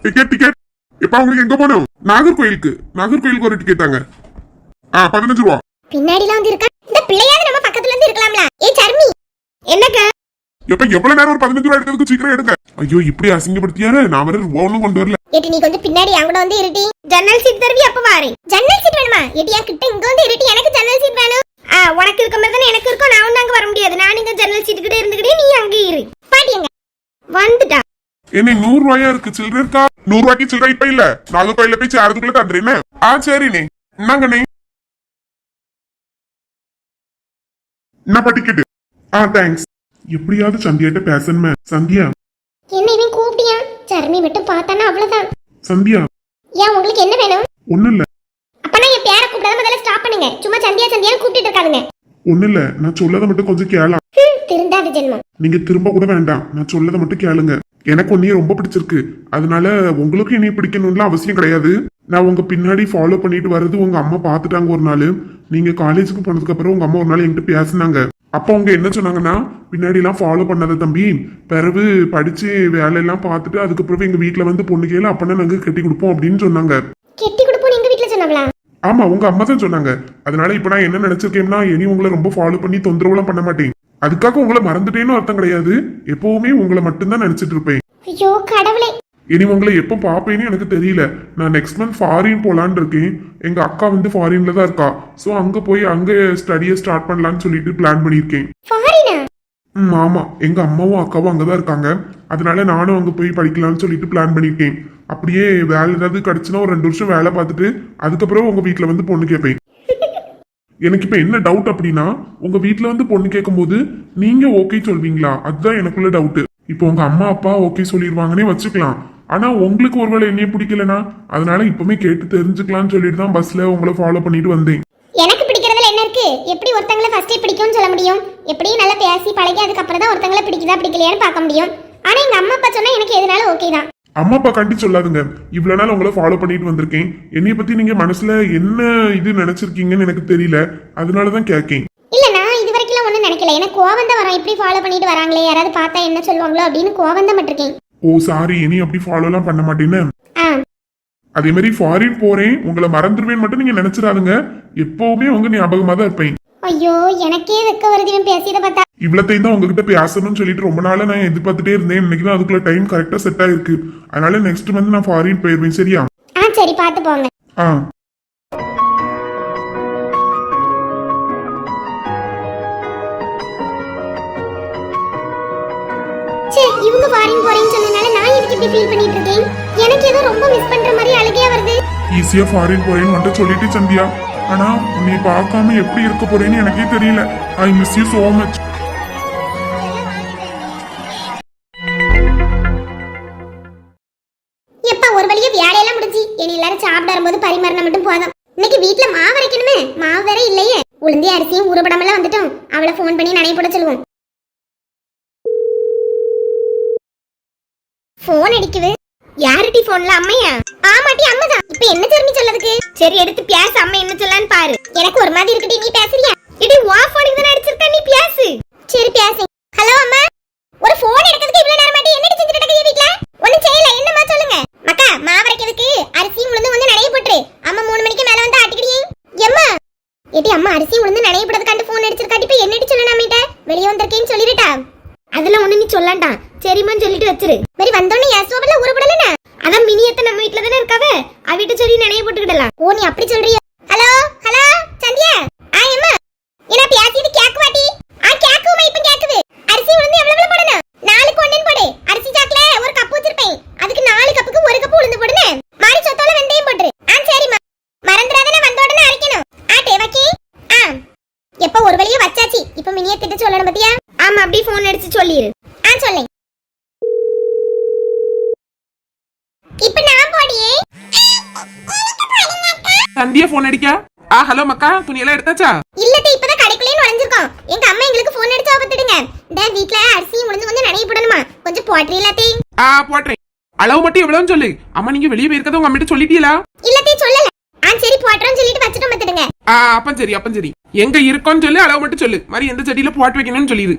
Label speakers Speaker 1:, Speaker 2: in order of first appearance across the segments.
Speaker 1: Ticket ticket. எப்ப உங்களுக்கு எங்க போகணும்? நாகர்கோயிலுக்கு ஒரு டிக்கெட் தாங்க. 15 ரூபா.
Speaker 2: பின்னாடிலாம் வந்து இருக்கா இந்த பிள்ளையாவது நம்ம பக்கத்துல இருந்து இருக்கலாம்ல. ஏ சர்மி என்னக்கா?
Speaker 1: எப்ப எவ்வளவு நேரம்? ஒரு 15 ரூபா எடுக்கிறதுக்கு சீக்கிரம் எடுங்க. ஐயோ இப்படி அசிங்கப்படுத்தியாரு. நான் வேற ரூபா ஒண்ணும் கொண்டு வரல.
Speaker 2: ஏடி நீ கொஞ்சம் பின்னாடி அங்கட வந்து இருட்டி. ஜன்னல் சீட் தருவி அப்ப வாரேன். ஜன்னல் சீட் வேணுமா? ஏடி என் கிட்ட இங்க வந்து இருட்டி. எனக்கு ஜன்னல் சீட் வேணும். உனக்கு இருக்க மாதிரி தானே எனக்கு இருக்கும். நான் ஒண்ணு அங்க வர முடியாது. நான் இங்க ஜன்னல் சீட் கிட்ட இருந்துக்கிட்டே நீ அங்க இரு. பாட்டிங்க வந்துட்டா.
Speaker 1: என்ன 100 ரூபாயா இருக்கு? சில்லறை இருக்கா? 100 ரூபாய்க்கு சில்லறை இப்ப இல்ல. நாகர்கோயில போய் சேரதுக்குள்ள தந்துறேன். சரிண்ணே என்னங்கண்ணே. என்னப்பா டிக்கெட்? தேங்க்ஸ். எப்படியாவது சந்தியாட்ட பேசணுமே. சந்தியா
Speaker 2: என்ன இவன் கூப்பிட்டியா? சர்மி மட்டும் பார்த்தானா அவ்வளவுதான்.
Speaker 1: சந்தியா
Speaker 2: ஏன் உங்களுக்கு என்ன வேணும்?
Speaker 1: ஒண்ணு இல்ல.
Speaker 2: அப்பனா என் பேரை கூப்பிடாம முதல்ல ஸ்டாப் பண்ணுங்க. சும்மா சந்தியா சந்தியான்னு கூப்பிட்டு இருக்காதுங்க.
Speaker 1: ஒண்ணு இல்ல, நான் சொல்லத மட்டும் கொஞ்சம் கேளா.
Speaker 2: திருந்தாத ஜென்மம்.
Speaker 1: நீங்க திரும்ப கூட வேண்டாம், நான் சொல்லத மட்டும் கேளுங்க. எனக்கு உன்னைய ரொம்ப பிடிச்சிருக்கு. அதனால உங்களுக்கு என்னைய பிடிக்கணும்னு அவசியம் கிடையாது. நான் உங்க பின்னாடி ஃபாலோ பண்ணிட்டு வர்றது உங்க அம்மா பாத்துட்டாங்க ஒரு நாள். நீங்க காலேஜுக்கு போனதுக்கு அப்புறம் உங்க அம்மா ஒரு நாள் என்கிட்ட பேசினாங்க. அப்ப அவங்க என்ன சொன்னாங்கன்னா, பின்னாடி எல்லாம் ஃபாலோ பண்ணாத தம்பி, பிறகு படிச்சு வேலையெல்லாம் பார்த்துட்டு அதுக்கப்புறம் எங்க வீட்டுல வந்து பொண்ணு கேளு, அப்பனா நாங்க கட்டி கொடுப்போம் அப்படின்னு சொன்னாங்க.
Speaker 2: கட்டி கொடுப்போம் எங்க வீட்டுல சொன்னாங்களா?
Speaker 1: ஆமா உங்க அம்மா தான் சொன்னாங்க. அதனால இப்ப நான் என்ன நினைச்சிருக்கேன்னா, இனி உங்களை ரொம்ப ஃபாலோ பண்ணி தொந்தரவுலாம் பண்ண மாட்டேன். அதுக்காக உங்களை மறந்துட்டேன்னு அர்த்தம் கிடையாது. எப்பவுமே உங்களை மட்டும்தான் நினைச்சிட்டு இருப்பேன்.
Speaker 2: ஐயோ கடவுளே.
Speaker 1: இனி உங்களை எப்போ பாப்பேன்னு எனக்கு தெரியல. நான் நெக்ஸ்ட் மந்த் ஃபாரின் போலான்னு இருக்கேன். எங்க அக்கா வந்து ஃபாரின்ல தான் இருக்கா. சோ அங்க போய் அங்க ஸ்டடியை ஸ்டார்ட் பண்ணலாம்னு சொல்லிட்டு பிளான் பண்ணிருக்கேன். ஆமா எங்க அம்மாவும் அக்காவும் அங்கதான் இருக்காங்க. அதனால நானும் அங்க போய் படிக்கலாம்னு சொல்லிட்டு பிளான் பண்ணிருக்கேன். அப்படியே வேலை ஏதாவது கிடைச்சுன்னா ஒரு 2 வருஷம் வேலை பார்த்துட்டு அதுக்கப்புறம் உங்க வீட்டுல வந்து பொண்ணு கேட்பேன். எனக்கு இப்ப என்ன டவுட் அப்படின்னா, உங்க வீட்டுல வந்து பொண்ணு கேட்கும் போது நீங்க ஓகே சொல்வீங்களா? அதுதான் எனக்குள்ள டவுட். இப்போ உங்க அம்மா அப்பா ஓகே சொல்லிடுவாங்கன்னே வச்சுக்கலாம். ஆனா உங்களுக்கு ஒருவேளை என்னைய பிடிக்கலனா, அதனால இப்பவுமே கேட்டு தெரிஞ்சுக்கலாம்னு சொல்லிட்டு தான் பஸ்ல உங்களை ஃபாலோ பண்ணிட்டு வந்தேன்.
Speaker 2: எனக்கு பிடிக்கிறதுல என்ன இருக்கு? எப்படி ஒருத்தங்களை ஃபர்ஸ்டே பிடிக்கும்னு சொல்ல முடியும்? எப்படி நல்லா பேசி பழகி அதுக்கு அப்புறம் தான் ஒருத்தங்களை பிடிக்குதா பிடிக்கலையான்னு பார்க்க முடியும். ஆனா எங்க அம்மா அப்பா சொன்னா எனக்கு எதனால ஓகே தான்.
Speaker 1: அம்மா அப்பா கண்டி சொல்லாதுங்க. இவ்வளவு நாள் உங்களை ஃபாலோ பண்ணிட்டு வந்திருக்கேன். என்னைய பத்தி நீங்க மனசுல என்ன இது நினைச்சிருக்கீங்கன்னு எனக்கு தெரியல. அதனாலதான் கேட்கேன்.
Speaker 2: இல்ல நான் இது வரைக்கும் ஒண்ணும் நினைக்கல. எனக்கு கோவம் தான் வரும். இப்படி ஃபாலோ பண்ணிட்டு வராங்களே, யாராவது பார்த்தா என்ன சொல்லுவாங்களோ அப்படின்னு கோவம் தான் பட்டிருக்கேன்.
Speaker 1: ஓ சாரி, இனி அப்படி ஃபாலோ எல்லாம் பண்ண மாட்டேன்னு. அதே மாதிரி ஃபாரின் போறேன் உங்களை மறந்துடுவேன் மட்டும் நீங்க நினைச்சிடாதுங்க. எப்பவுமே உங்க ஞாபகமா தான் இருப்பேன்.
Speaker 2: ஐயோ எனக்கே வெக்க வருது பேசியத பார்த்தா.
Speaker 1: இவ்வளத்தையும் தான் உங்ககிட்ட பேசணும்னு சொல்லிட்டு ரொம்ப நாளா நான் எதிர்பார்த்துட்டே இருந்தேன். இன்னைக்கு தான் அதுக்குள்ள டைம் கரெக்டா செட் ஆயிருக்கு. அதனால நெக்ஸ்ட் மந்த் நான் ஃபாரின் போயிருவேன். சரியா?
Speaker 2: சரி பாத்து போங்க. இவங்க ஃபாரின் போறேன்னு சொன்னனால நான் இதுக்கு இப்படி ஃபீல் பண்ணிட்டு இருக்கேன். எனக்கு ஏதோ ரொம்ப மிஸ் பண்ற மாதிரி அழுகையா வருது.
Speaker 1: ஈஸியா ஃபாரின் போறேன்னு மட்டும் சொல்லிட்டு சந்தியா, ஆனா உன்னை பார்க்காம எப்படி இருக்க போறேன்னு எனக்கே தெரியல. I miss you so much.
Speaker 2: எப்ப ஒரு வழியா வேலையெல்லாம் முடிஞ்சி இனி எல்லாரும் சாப்பிட வரும்போது பரிமாறினா மட்டும் போதும். இன்னைக்கு வீட்ல மாவு அரைக்கணுமே, மாவு வேற இல்லையே. உளுந்தி அரிசியும் ஊறுபடமெல்லாம் வந்துட்டோம். அவளை ஃபோன் பண்ணி நனைய போட சொல்லுவோம். போன் அடிக்குது. யாருடி போன்ல? அம்மையா? ஆமாட்டி அம்மாதான். இப்ப என்ன தெரிஞ்சு சொல்லதுக்கு? சரி எடுத்து பேச. அம்மா என்ன சொல்லலான்னு பாரு. எனக்கு ஒரு மாதிரி இருக்குடி. நீ பேசுறியா? இடி வா போனுக்கு தான் அடிச்சிருக்க. நீ பேசு. சரி பேசு. ஹலோ அம்மா. ஒரு போன் எடுக்கிறதுக்கு இவ்வளவு நேரம் மாட்டி என்னடி செஞ்சுட்டு இருக்கீங்க வீட்ல? ஒண்ணும் செய்யல. என்னமா சொல்லுங்க. மக்கா மாவரைக்கிறதுக்கு அரிசி உளுந்து வந்து நனைய போட்டுரு. அம்மா 3 மணிக்கு மேல வந்து ஆட்டிக்கிடியே. எம்மா ஏடி அம்மா அரிசி உளுந்து நனைய போடுறதுக்காண்டி போன் அடிச்சிருக்காட்டி. இப்ப என்னடி சொல்லணும் அம்மிட்ட? வெளிய வந்திருக்கேன்னு சொல்லிருட்டா? அதெல்லாம் ஒண்ணு நீ சொல்லண்டாம். சரிமான்னு சொல்லிட்டு வச்சிரு. மாதிரி வந்தோடனே ஏசோபல ஊறப்படலனா? அதான் மினியத்தை நம்ம வீட்டுல தானே இருக்காவே. அவிட்ட சொல்லி நினைய போட்டுக்கிடலாம். ஓ நீ அப்படி சொல்றியா? Hello hello Sandhya. அம்மா என்ன பேசிட்டு கேக்குவாட்டி? கேக்குமா? இப்ப கேக்குது. அரிசி உளுந்து எவ்வளவு போடணும்? 4க்கு 1 போடு. அரிசி சாக்குல ஒரு கப் வச்சிருப்பேன். அதுக்கு 4 கப்புக்கு 1 கப் உளுந்து போடுனே. மாரி சொத்தோல வெந்தயம் போடு. சரிமா. மறந்துடாதே வந்த உடனே அரைக்கணும். டேவக்கி. எப்ப ஒரு வழியா வச்சாச்சு. இப்ப மினியத்திட்ட சொல்லணும் பத்தியா? ஆமா அப்படி போன் அடிச்சு சொல்லிரு. சொல்லேன். இப்ப நான் போடியே.
Speaker 3: சந்தியா போன் அடிக்கா? ஹலோ மக்கா, துணி எல்லாம் எடுத்தாச்சா?
Speaker 2: இல்லடி இப்பதான் கடைக்குள்ளே நுழைஞ்சிருக்கோம். எங்க அம்மா எங்களுக்கு போன் அடிச்சு ஆபத்துடுங்க. இந்த வீட்ல அரிசி உளுந்து வந்து நனைய போடணுமா? கொஞ்சம் போட்றீங்களா தே?
Speaker 3: போட்றேன். அளவு மட்டும் எவ்வளவுன்னு சொல்லு. அம்மா நீங்க வெளிய போயிருக்கத உங்க அம்மிட்ட சொல்லிட்டீங்களா?
Speaker 2: இல்ல சொல்லல. சரி போட்றோம்னு சொல்லிட்டு வச்சிட்டு வந்துடுங்க.
Speaker 3: அப்ப சரி. எங்க இருக்கோன்னு சொல்லு, அளவு மட்டும் சொல்லு. மாதிரி எந்த செடியில போட்டு வைக்கணும்னு சொல்லிரு.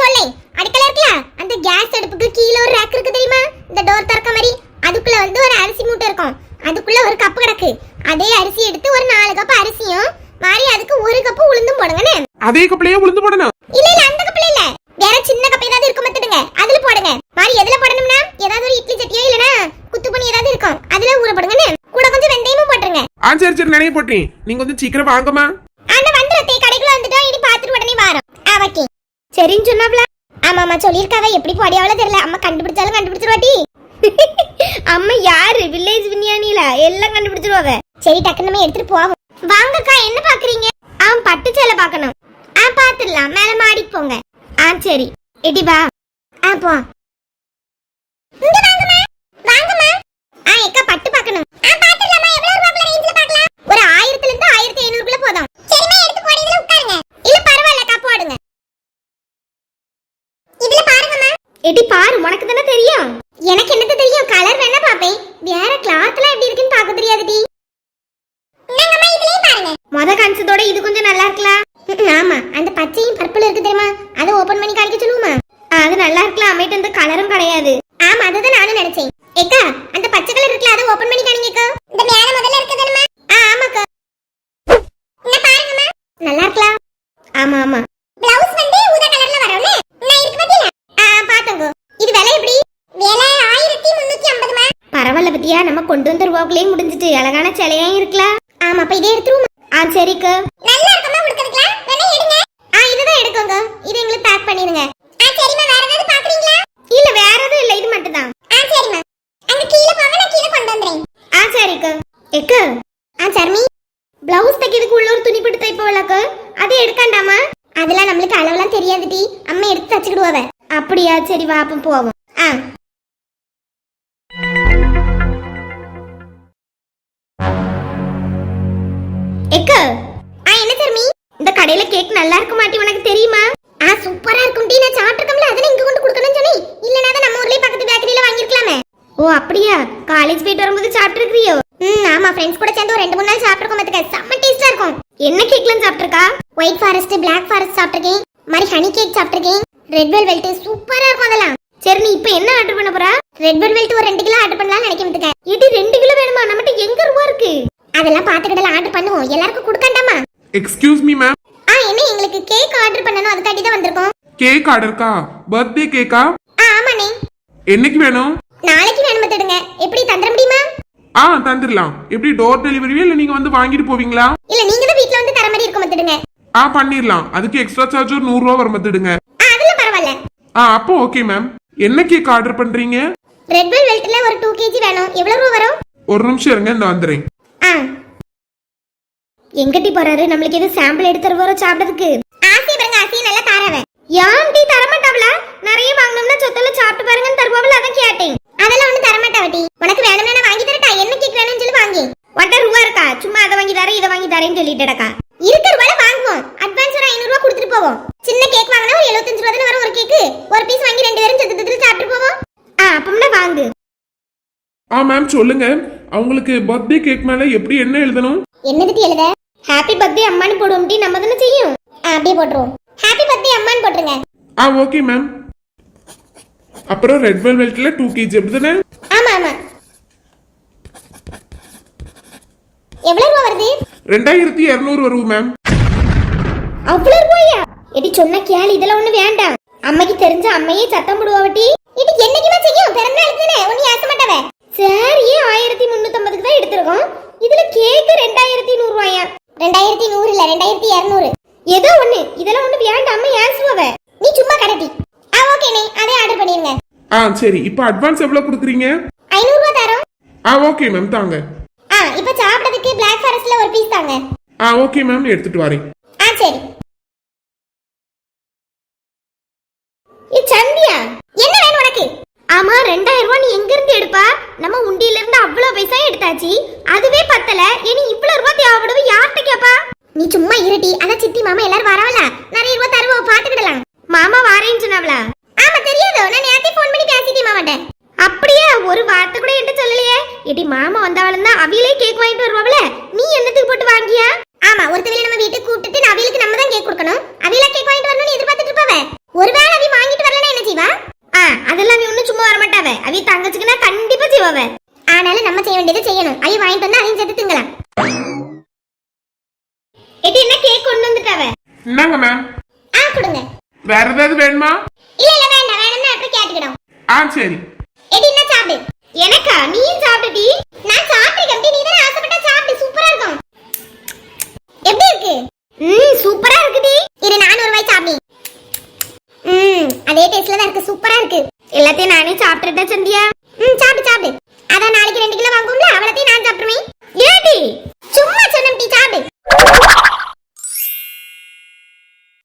Speaker 2: சொல்லேன். அடுக்கல இருக்கல அந்த கேஸ் அடுப்புக்கு கீழ ஒரு ரேக் இருக்கு தெரியுமா? இந்த டோர் திறக்க மாதிரி அதுக்குள்ள வந்து ஒரு அரிசி மூட்டை இருக்கும். அதுக்குள்ள ஒரு கப்பு கிடக்கு. அதே அரிசி எடுத்து ஒரு 4 கப் அரிசியும் மாதிரி அதுக்கு 1 கப் உளுந்தும் போடுங்கண்ணே.
Speaker 3: அதே கப்பலையே உளுந்து போடணும்?
Speaker 2: இல்ல இல்ல அந்த கப்ல இல்ல, வேற சின்ன கப் ஏதாவது இருக்கும் மத்துடுங்க, அதுல போடுங்க. மாதிரி எதுல போடணும்னா ஏதாவது ஒரு இட்லி சட்டியோ இல்லனா குத்துப்பணி ஏதாவது இருக்கும் அதுல ஊற போடுங்கண்ணே. கூட கொஞ்சம் வெந்தயமும் போட்டுருங்க.
Speaker 3: சரி சரி நினைவு போட்டேன். நீங்க கொஞ்சம் சீக்கிரம் வாங்கம்மா.
Speaker 2: அண்ணா வந்துட்டே, கடைக்குள்ள வந்துட்டா இனி பாத்துட்டு உடனே வாரோம். ஓகே சரின்னு சொன்னாப்ல. ஆமாமா சொல்லிருக்காவ, எப்படி போடியாவளோ தெரியல. அம்மா கண்டுபிடிச்சாலும் கண்டுபிடிச்சிருவாட்டி. அம்மா யாரு வில்லேஜ் விஞ்ஞானில எல்லாம் கண்டுபிடிச்சிருவாவ. சரி டக்குனு நம்ம எடுத்துட்டு போவோம். வாங்கக்கா என்ன பாக்குறீங்க? பட்டு சேலை பார்க்கணும். பாத்துடலாம், மேல மாடிக்கு போங்க. சரி எடி வா. போ. இங்க வாங்கம்மா வாங்கம்மா. எக்கா பட்டு பார்க்கணும். பாத்துடலாமா, எவ்வளவு ரூபாய்க்குள்ள ரேஞ்சில பார்க்கலாம்? ஒரு 1000 இருந்து 1500 குள்ள போதும். சரிமா எடுத்து போடி, இதுல உட்காருங்க. இல்ல பரவாயில்லக்கா போடுங்க. இதுல பாருங்கம்மா. எடி பாரு, உனக்கு தானே தெரியும். எனக்கு என்னது தெரியும், கலர் வேணா பாப்பேன். வேற கிளாத்லாம் எப்படி இருக்குன்னு பார்க்க தெரியாதுடி. என்னங்கம்மா இதுலயே பாருங்க. மொத கான்சத்தோட இது கொஞ்சம் நல்லா இருக்கலாம். ஆமா, அந்த பச்சையும் பர்பிள் இருக்கு தெரியுமா, அதை ஓபன் பண்ணி காமிக்க சொல்லுமா? அது நல்லா இருக்கலாம், அமேட்டு அந்த கலரும் கிடையாது. ஆமா அதுதான் நானும் நினைச்சேன். ஏக்கா அந்த பச்சை கலர் இருக்குல, அதை ஓபன் பண்ணி காமிங்கக்கா. இந்த மேல முதல்ல இருக்கு தெரியுமா? ஆமாக்கா. என்ன பாருங்கம்மா, நல்லா இருக்கலாம். ஆமா ஆமா, ப்ளவுஸ் வந்து ஊதா கலர்ல வரும்ல, நான் இருக்கு பாத்தியா? பாத்தங்க. இது விலை எப்படி? விலை 1350மா. பரவாயில்ல பத்தியா, நம்ம கொண்டு வந்த ரூபாக்குள்ளே முடிஞ்சிட்டு. அழகான சேலையா இருக்கலாம். ஆமா அப்ப இதே எடுத்துருவோம். சரிக்கா. நல்லா இருக்குமா கொடுத்துக்கலாம், வேணா எடுங்க. இதுதான் எடுக்கோங்க, இது எங்களுக்கு பேக் பண்ணிடுங்க. சரிமா, வேற ஏதாவது பாக்குறீங்களா? இல்ல வேற எதுவும் இல்ல, இது மட்டும் தான். சரிமா, அங்க கீழ போங்க, நான் கீழ கொண்டு வந்தறேன். சரிக்கா. எக்க சர்மி, ப்ளவுஸ் தைக்கிறதுக்கு உள்ள ஒரு துணி போட்டு தைப்பவளக்க, அது எடுக்கண்டாமா? அதெல்லாம் நம்மளுக்கு அளவெல்லாம் தெரியாதுடி, அம்மா எடுத்து தச்சுக்கிடுவாவ. அப்படியா, சரி வா அப்ப போவோம். எக்க என்ன சர்மி, இந்த கடையில கேக் நல்லா இருக்க மாட்டி உனக்கு தெரியுமா? சூப்பரா இருக்கும் டி, நான் சாப்பிட்டுக்கம்ல, அத இங்க கொண்டு கொடுக்கணும்னு சொன்னி. இல்லனா அத நம்ம ஊர்லயே பக்கத்து பேக்கரியில வாங்கிருக்கலாமே. அப்படியா, காலேஜ் போயிட்டு வரும்போது சாப்பிட்டுருக்கியோ? ஆமா, ஃப்ரெண்ட்ஸ் கூட சேர்ந்து ஒரு 2-3 நாள் சாப்பிட்டுருக்கோம் பாத்துக்க, செம்ம டேஸ்டா இருக்கும். என்ன கேக்லாம் சாப்பிட்டுருக்கா? ஒயிட் ஃபாரஸ்ட், பிளாக் ஃபாரஸ்ட் சாப்பிட்டுருக்கேன், மாதிரி ஹனி கேக் சாப்பிட்டுருக்கேன், ரெட் வெல்வெட் சூப்பரா இருக்கும் அதெல்லாம். சரி நீ இப்போ என்ன ஆர்டர் பண்ண போறா? ரெட் வெல்வெட் ஒரு 2 கிலோ ஆர்டர் பண்ணலாம்னு நினைக்கிறேன். இது 2 கிலோ வேணுமா? நம்மட்ட எங்க ரூபா இருக்கு? அதெல்லாம் பாத்துக்கிட்டலாம் ஆர்டர் பண்ணுவோம், எல்லாருக்கும் கொடுக்கண்டாமா?
Speaker 3: Excuse me ma'am.
Speaker 2: என்ன எங்களுக்கு கேக் ஆர்டர் பண்ணனும், அதுக்காண்டி தான் வந்திருக்கோம்.
Speaker 3: கேக் ஆர்டர்க்கா? பர்த்டே கேக்கா?
Speaker 2: ஆமாண்ணே.
Speaker 3: என்னைக்கு வேணும்?
Speaker 2: நாளைக்கு வேணும் மத்தடுங்க. எப்படி தந்துட முடியுமா?
Speaker 3: தந்துடலாம். எப்படி டோர் டெலிவரியா இல்ல நீங்க வந்து வாங்கிட்டு போவீங்களா?
Speaker 2: இல்ல நீங்க தான் வீட்ல வந்து தர மாதிரி இருக்கும் மத்தடுங்க.
Speaker 3: பண்ணிரலாம். அதுக்கு எக்ஸ்ட்ரா சார்ஜ் ஒரு 100 ரூபாய் வரும் மத்தடுங்க.
Speaker 2: அதெல்லாம் பரவாயில்ல.
Speaker 3: அப்போ ஓகே மேம். என்ன கேக் ஆர்டர் பண்றீங்க?
Speaker 2: ரெட் வெல்வெட்ல ஒரு 2 kg வேணும். எவ்வளவு ரூபாய் வரும்?
Speaker 3: ஒரு நிமிஷம் இருங்க, இந்த வந்துறேன்.
Speaker 2: எங்கட்டி போறாரு? நம்மளுக்கு எது சாம்பிள் எடுத்து தருவாரோ சாப்பிடுறதுக்கு? ஆசி பாருங்க, ஆசி நல்லா தாரவே. யான்டி தர மாட்டாவல? நிறைய வாங்குனோம்னா சொத்தல சாப்பிட்டு பாருங்கன்னு தருவாவல, அத கேட்டேன். அதெல்லாம் ஒண்ணு தர மாட்டாவட்டி. உனக்கு வேணும்னா நான் வாங்கி தரட்டா? என்ன கேக் வேணும்னு சொல்லி வாங்கி. உன்கிட்ட ரூபா இருக்கா? சும்மா அதை வாங்கி தரேன் இதை வாங்கி தரேன்னு சொல்லிட்டடக்கா. இருக்க ரூபால வாங்குவோம். அட்வான்ஸ் ஒரு 500 ரூபாய் கொடுத்துட்டு போவோம். சின்ன கேக் வாங்கினா ஒரு 75 ரூபாய் வரும் ஒரு கேக். ஒரு பீஸ் வாங்கி 2 பேரும் செத்துத்துல சாப்பிட்டு போவோம். அப்பம்னா வாங்கு.
Speaker 3: மேம் சொல்லுங்க, அவங்களுக்கு பர்த்டே கேக் மேல எப்படி என்ன எழுதணும்?
Speaker 2: என்னதுக்கு எழுத? ஹாப்பி பர்த்டே அம்மான்னு போடுவோம் டி, நம்ம தான செய்யும். அப்படியே போட்டுருவோம். ஹாப்பி பர்த்டே அம்மான்னு போட்டுருங்க.
Speaker 3: Okay ma'am. அப்புறம் ரெட் வெல்வெட்ல 2 kg அப்படிதானே?
Speaker 2: ஆமா ஆமா. எவ்வளவு ரூபாய் வருது?
Speaker 3: 2200 வரும் மேம்.
Speaker 2: அவ்வளவு ரூபாயா? எடி சொன்ன கேளு, இதெல்லாம் ஒண்ணு வேண்டாம். அம்மைக்கு தெரிஞ்ச அம்மையே சத்தம் போடுவாவட்டி. இது என்னைக்குமா செய்யும்? பிறந்த நாளுக்கு தானே, ஒண்ணு ஏச மாட்டாவே. சரி 1350க்கு தான் எடுத்துறோம். இதுல கேக் 2100 ரூபாயா? 2100 இல்ல 2200. ஏதோ ஒண்ணு, இதெல்லாம் ஒண்ணு வேண்டாம், அம்மா ஏசுவாவே. நீ சும்மா கடட்டி. ஓகே நீ அதே ஆர்டர் பண்ணிருங்க.
Speaker 3: சரி, இப்போ அட்வான்ஸ் எவ்வளவு கொடுக்குறீங்க?
Speaker 2: 500 ரூபாய் தரோம்.
Speaker 3: ஓகே மேம் தாங்க.
Speaker 2: இப்போ சாப்பிட்டதுக்கு Black Forestல ஒரு பீஸ் தாங்க.
Speaker 3: ஓகே மேம், எடுத்துட்டு வரேன்.
Speaker 2: சரி. சந்தியா என்ன வேணும் உனக்கு? ஆமா 2000 ரூபாய் நீ எங்க இருந்து எடுப்பா? நம்ம உண்டியில இருந்து அவ்வளவு பைசா எடுத்தாச்சு, அதுவே பத்தல. இனி இவ்வளவு ரூபாய் தேவைப்படுது, யார்கிட்ட கேப்பா? நீ சும்மா இருட்டி. அத சித்தி மாமா எல்லாரும் வரவல, நிறைய ரூபாய் தருவோம், பாத்துக்கிடலாம். மாமா வாரேன்னு சொன்னாவளா? ஆமா தெரியாதோ, நான் நேத்து ஃபோன் பண்ணி பேசிட்டேன் மாமாட்ட. அப்படியே ஒரு வார்த்தை கூட என்கிட்ட சொல்லலையே. இடி மாமா வந்தவளன்னா அவியலே கேக் வாங்கிட்டு வருவாவல, நீ என்னத்துக்கு போட்டு வாங்கியா? ஆமா, ஒருத்தவளை நம்ம வீட்டுக்கு கூப்பிட்டுட்டு அவியலுக்கு நம்ம தான் கேக் கொடுக்கணும். அவியல கேக் வாங்கிட்டு வரணும்னு எதிர்பார்த்துட்டு இருப்பாவே. ஒருவேளை அவி வாங்கிட்டு வரலனா என்ன செய்வா? அதெல்லாம் நீ ஒண்ணு சும்மா வர மாட்டாவே. அவி தங்கச்சிக்குனா கண்டிப்பா செய்வாவ. ஆனாலும் நம்ம செய்ய வேண்டியதை செய்யணும். ஐ வாங்கிட்டு வந்து அதையும் சேர்த்து திங்கலாம். எடி என்ன கேக் கொண்டு வந்துட்டாவ.
Speaker 3: என்னங்க மேம்?
Speaker 2: கொடுங்க.
Speaker 3: வேற ஏதாவது வேணுமா?
Speaker 2: இல்ல வேண்டாம், வேணும்னா அப்புறம் கேட்டுக்கிடும்.
Speaker 3: சரி.
Speaker 2: எடி என்ன சாப்பிடு. எனக்கா? நீயும் சாப்பிடுடி. நான் சாப்பிட்டுக்கேன். நீ தான ஆசைப்பட்ட சாப்பிடு. சூப்பரா இருக்கும். எப்படி இருக்கு? சூப்பரா இருக்குடி. இரு நானும் ஒரு வாய் சாப்பிடு. அதே டேஸ்ட்ல தான் இருக்கு. சூப்பரா இருக்கு. எல்லாத்தையும் நானே சாப்பிட்டுட்டேன் சந்தியா.